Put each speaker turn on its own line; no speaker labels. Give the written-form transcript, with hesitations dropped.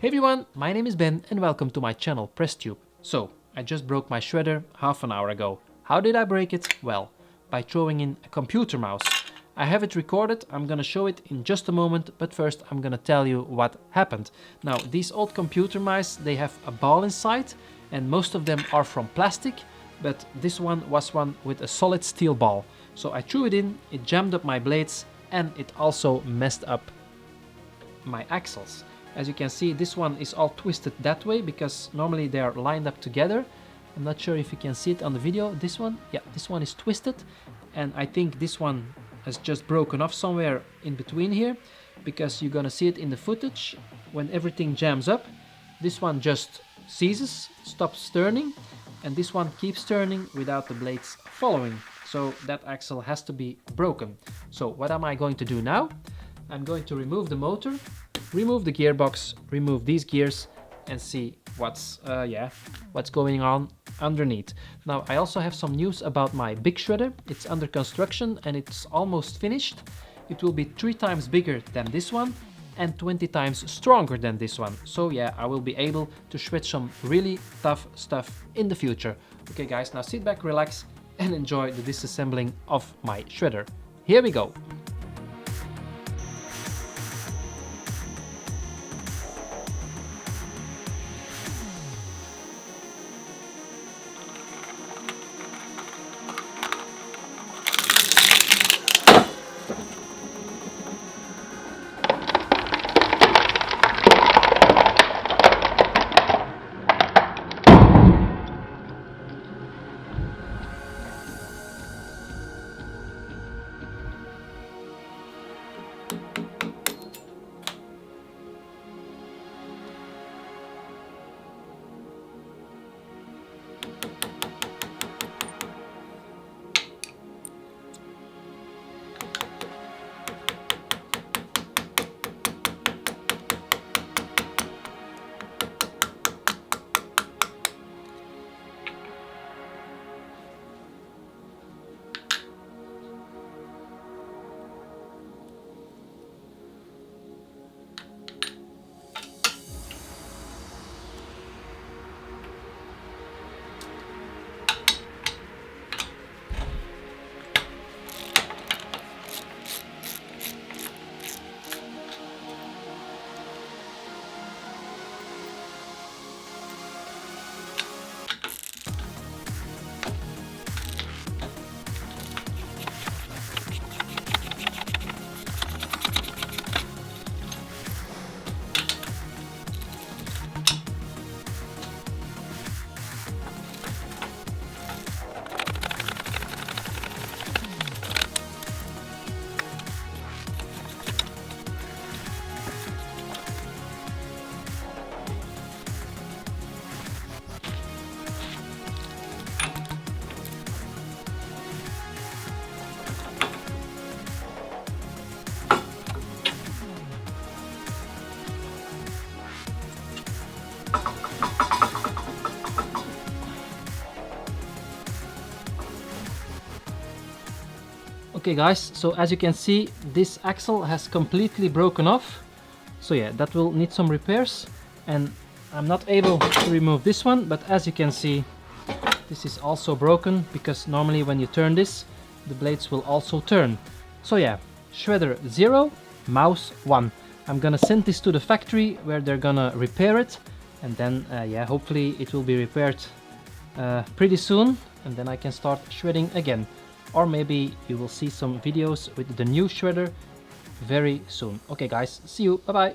Hey everyone, my name is Ben and welcome to my channel PressTube. So, I just broke my shredder half an hour ago. How did I break it? Well, by throwing in a computer mouse. I have it recorded, I'm gonna show it in just a moment, but first I'm gonna tell you what happened. Now, these old computer mice, they have a ball inside and most of them are from plastic, but this one was one with a solid steel ball. So I threw it in, it jammed up my blades and it also messed up my axles. As you can see, this one is all twisted that way because normally they are lined up together. I'm not sure if you can see it on the video. This one, yeah, this one is twisted, and I think this one has just broken off somewhere in between here, because you're gonna see it in the footage. When everything jams up, this one just ceases, stops turning, and this one keeps turning without the blades following. So that axle has to be broken. So what am I going to do now? I'm going to remove the motor, remove the gearbox, remove these gears, and see what's going on underneath. Now, I also have some news about my big shredder. It's under construction and it's almost finished. It will be 3 times bigger than this one and 20 times stronger than this one. So yeah, I will be able to shred some really tough stuff in the future. Okay guys, now sit back, relax, and enjoy the disassembling of my shredder. Here we go. Okay guys, so as you can see, this axle has completely broken off. So yeah, that will need some repairs, and I'm not able to remove this one, but as you can see, this is also broken because normally when you turn this, the blades will also turn. So yeah, shredder 0, mouse 1. I'm gonna send this to the factory where they're gonna repair it, and then yeah, hopefully it will be repaired pretty soon, and then I can start shredding again. Or maybe you will see some videos with the new shredder very soon. Okay guys, see you, bye bye.